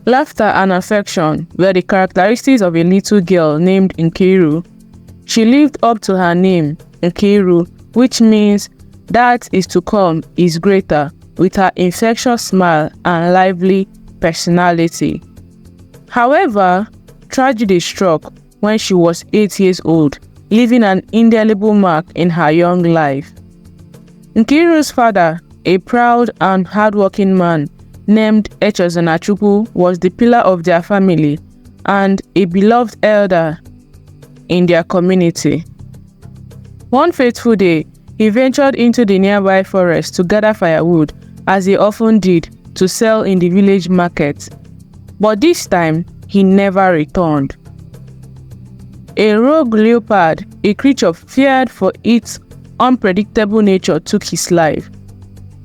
Laughter and affection were the characteristics of a little girl named Nkiru. She lived up to her name, Nkiru, which means that is to come is greater, with her infectious smile and lively personality. However, tragedy struck when she was 8 years old, leaving an indelible mark in her young life. Nkiru's father, a proud and hardworking man named Echezonachukwu, was the pillar of their family and a beloved elder in their community. One fateful day, he ventured into the nearby forest to gather firewood, as he often did, to sell in the village market. But this time, he never returned. A rogue leopard, a creature feared for its unpredictable nature, took his life.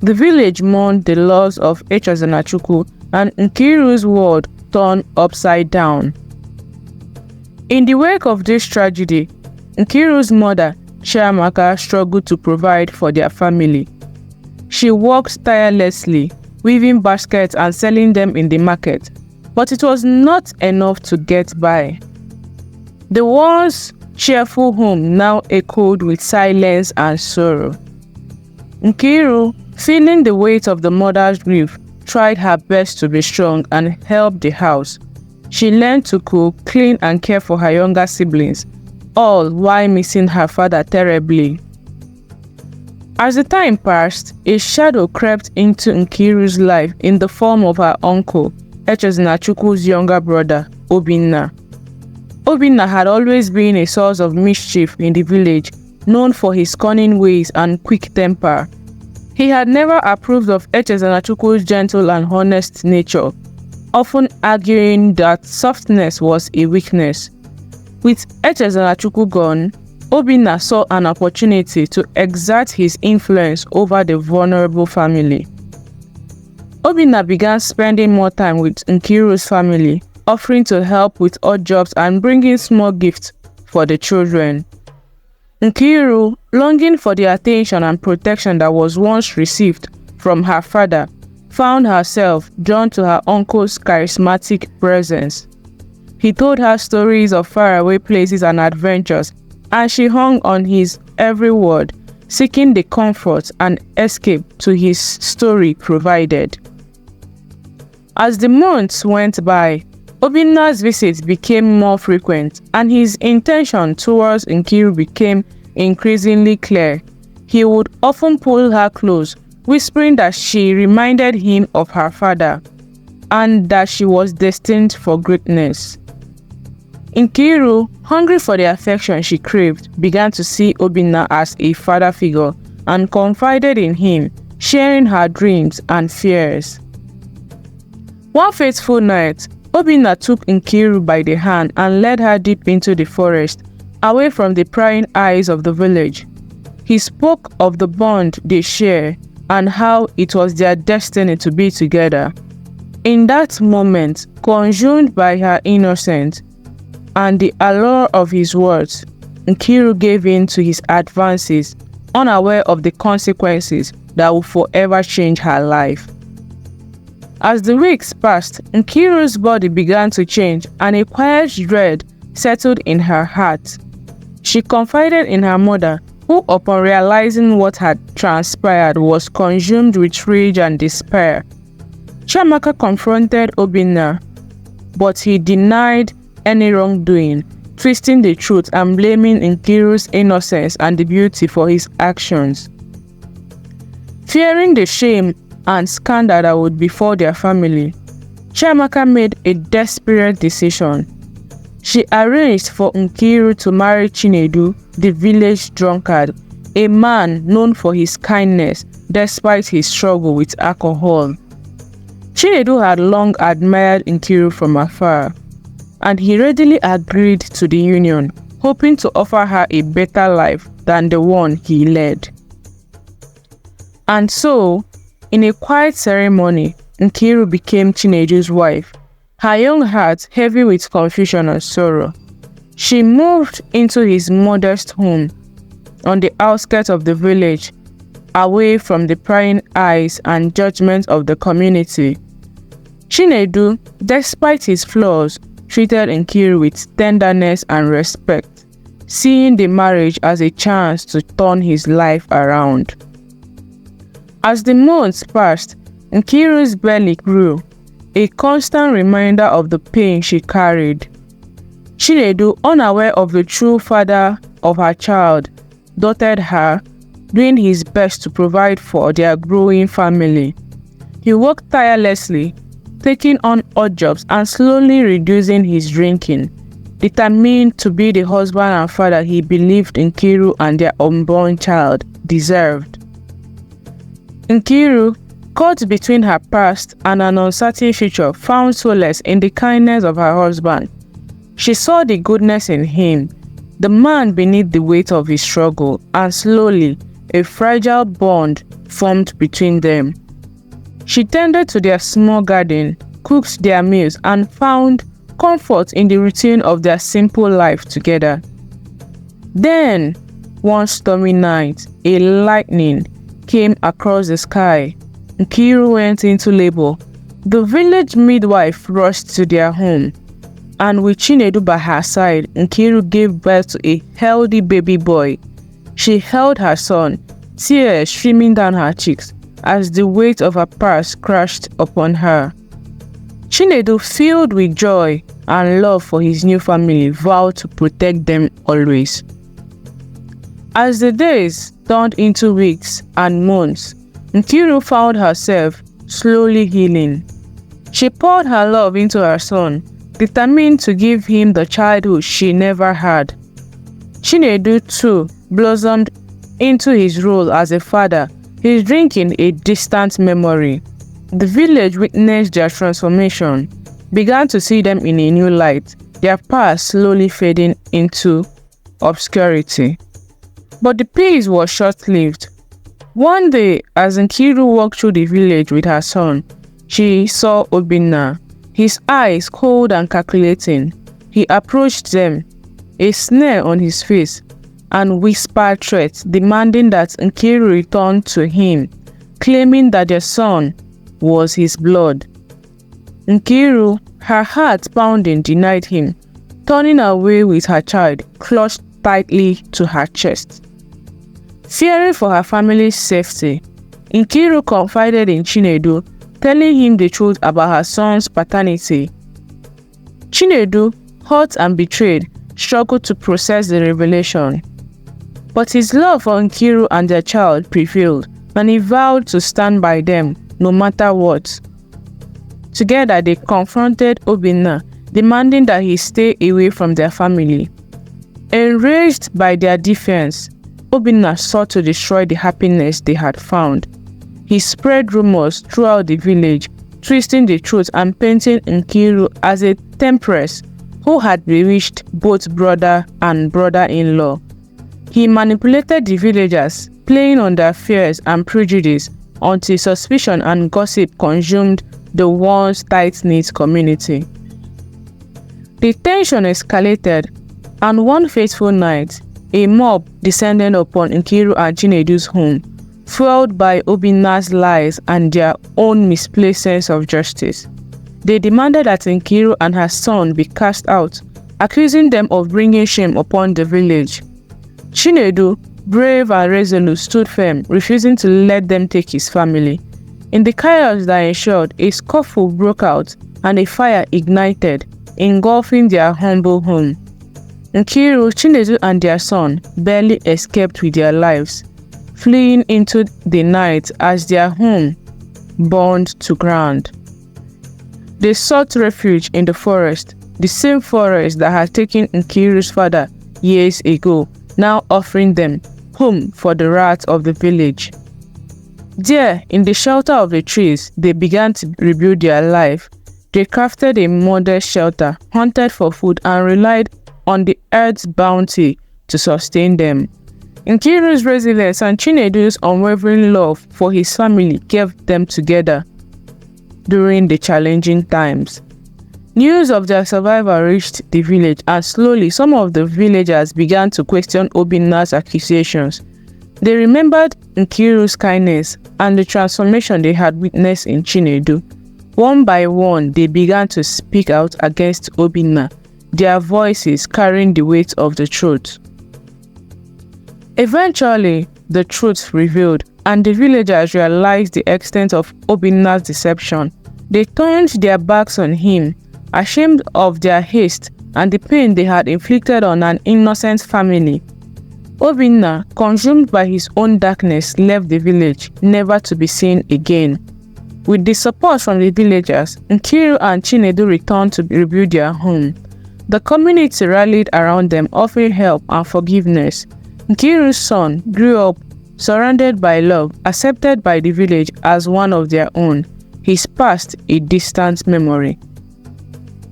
The village mourned the loss of Echezonachukwu, and Nkiru's world turned upside down. In the wake of this tragedy, Nkiru's mother, Chiamaka, struggled to provide for their family. She worked tirelessly, weaving baskets and selling them in the market, but it was not enough to get by. The once cheerful home now echoed with silence and sorrow. Nkiru, feeling the weight of the mother's grief, tried her best to be strong and help the house. She learned to cook, clean, and care for her younger siblings, all while missing her father terribly. As the time passed, a shadow crept into Nkiru's life in the form of her uncle, Echezonachukwu younger brother, Obinna. Obinna had always been a source of mischief in the village, known for his cunning ways and quick temper. He had never approved of Echezonachukwu gentle and honest nature, often arguing that softness was a weakness. With Echezonachukwu gone, Obinna saw an opportunity to exert his influence over the vulnerable family. Obinna began spending more time with Nkiru's family, offering to help with odd jobs and bringing small gifts for the children. Nkiru, longing for the attention and protection that was once received from her father, found herself drawn to her uncle's charismatic presence. He told her stories of faraway places and adventures, and she hung on his every word, seeking the comfort and escape to his story provided. As the months went by, Obinna's visits became more frequent, and his intention towards Nkiru became increasingly clear. He would often pull her close, whispering that she reminded him of her father, and that she was destined for greatness. Nkiru, hungry for the affection she craved, began to see Obinna as a father figure and confided in him, sharing her dreams and fears. One fateful night, Obinna took Nkiru by the hand and led her deep into the forest, away from the prying eyes of the village. He spoke of the bond they share and how it was their destiny to be together. In that moment, consumed by her innocence and the allure of his words, Nkiru gave in to his advances, unaware of the consequences that would forever change her life. As the weeks passed, Nkiru's body began to change, and a quiet dread settled in her heart. She confided in her mother, who, upon realizing what had transpired, was consumed with rage and despair. Chiamaka confronted Obinna, but he denied any wrongdoing, twisting the truth and blaming Nkiru's innocence and the beauty for his actions. Fearing the shame and scandal that would befall their family, Chiamaka made a desperate decision. She arranged for Nkiru to marry Chinedu, the village drunkard, a man known for his kindness despite his struggle with alcohol. Chinedu had long admired Nkiru from afar, and he readily agreed to the union, hoping to offer her a better life than the one he led. And so, in a quiet ceremony, Nkiru became Chinedu's wife, her young heart heavy with confusion and sorrow. She moved into his modest home on the outskirts of the village, away from the prying eyes and judgment of the community. Chinedu, despite his flaws, treated Nkiru with tenderness and respect, seeing the marriage as a chance to turn his life around. As the months passed, Nkiru's belly grew, a constant reminder of the pain she carried. Chinedu, unaware of the true father of her child, doted her, doing his best to provide for their growing family. He worked tirelessly, taking on odd jobs and slowly reducing his drinking, determined to be the husband and father he believed Nkiru and their unborn child deserved. Nkiru, caught between her past and an uncertain future, found solace in the kindness of her husband. She saw the goodness in him, the man beneath the weight of his struggle, and slowly, a fragile bond formed between them. She tended to their small garden, cooked their meals, and found comfort in the routine of their simple life together. Then, one stormy night, a lightning came across the sky. Nkiru went into labor. The village midwife rushed to their home, and with Chinedu by her side, Nkiru gave birth to a healthy baby boy. She held her son, tears streaming down her cheeks as the weight of her past crashed upon her. Chinedu, filled with joy and love for his new family, vowed to protect them always. As the days turned into weeks and months, Nkiru found herself slowly healing. She poured her love into her son, determined to give him the childhood she never had. Chinedu too blossomed into his role as a father, his drinking a distant memory. The village witnessed their transformation, began to see them in a new light, their past slowly fading into obscurity. But the peace was short-lived. One day, as Nkiru walked through the village with her son, she saw Obinna, his eyes cold and calculating. He approached them, a sneer on his face, and whispered threats, demanding that Nkiru return to him, claiming that their son was his blood. Nkiru, her heart pounding, denied him, turning away with her child clutched tightly to her chest. Fearing for her family's safety, Nkiru confided in Chinedu, telling him the truth about her son's paternity. Chinedu, hurt and betrayed, struggled to process the revelation. But his love for Nkiru and their child prevailed, and he vowed to stand by them no matter what. Together they confronted Obinna, demanding that he stay away from their family. Enraged by their defense, Obinna sought to destroy the happiness they had found. He spread rumors throughout the village, twisting the truth and painting Nkiru as a temptress who had bewitched both brother and brother-in-law. He manipulated the villagers, playing on their fears and prejudice until suspicion and gossip consumed the once tight-knit community. The tension escalated, and one fateful night, a mob descended upon Nkiru and Chinedu's home, fueled by Obinna's lies and their own misplaced sense of justice. They demanded that Nkiru and her son be cast out, accusing them of bringing shame upon the village. Chinedu, brave and resolute, stood firm, refusing to let them take his family. In the chaos that ensued, a scuffle broke out and a fire ignited, engulfing their humble home. Nkiru, Chinedu, and their son barely escaped with their lives, fleeing into the night as their home burned to ground. They sought refuge in the forest, the same forest that had taken Nkiru's father years ago, now offering them home for the rats of the village. There, in the shelter of the trees, they began to rebuild their life. They crafted a modest shelter, hunted for food, and relied on the earth's bounty to sustain them. Nkiru's resilience and Chinedu's unwavering love for his family kept them together during the challenging times. News of their survival reached the village, and slowly some of the villagers began to question Obinna's accusations. They remembered Nkiru's kindness and the transformation they had witnessed in Chinedu. One by one, they began to speak out against Obinna, their voices carrying the weight of the truth. Eventually, the truth revealed, and the villagers realized the extent of Obinna's deception. They turned their backs on him, ashamed of their haste and the pain they had inflicted on an innocent family. Obinna, consumed by his own darkness, left the village, never to be seen again. With the support from the villagers, Nkiru and Chinedu returned to rebuild their home. The community rallied around them, offering help and forgiveness. Nkiru's son grew up surrounded by love, accepted by the village as one of their own, his past a distant memory.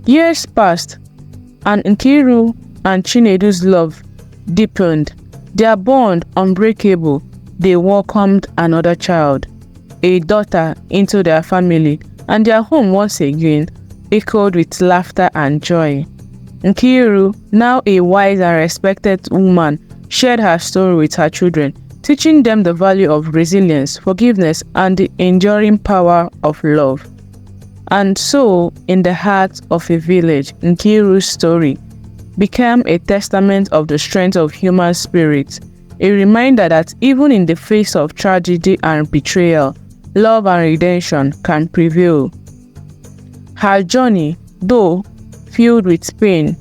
Years passed, and Nkiru and Chinedu's love deepened. Their bond unbreakable. They welcomed another child, a daughter, into their family, and their home once again echoed with laughter and joy. Nkiru, now a wise and respected woman, shared her story with her children, teaching them the value of resilience, forgiveness, and the enduring power of love. And so, in the heart of a village, Nkiru's story became a testament of the strength of human spirit, a reminder that even in the face of tragedy and betrayal, love and redemption can prevail. Her journey, though filled with pain,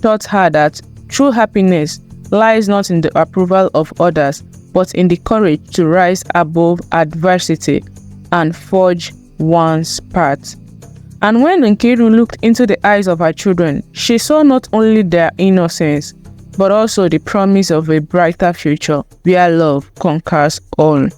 taught her that true happiness lies not in the approval of others, but in the courage to rise above adversity and forge one's path. And when Nkiru looked into the eyes of her children, she saw not only their innocence, but also the promise of a brighter future where love conquers all.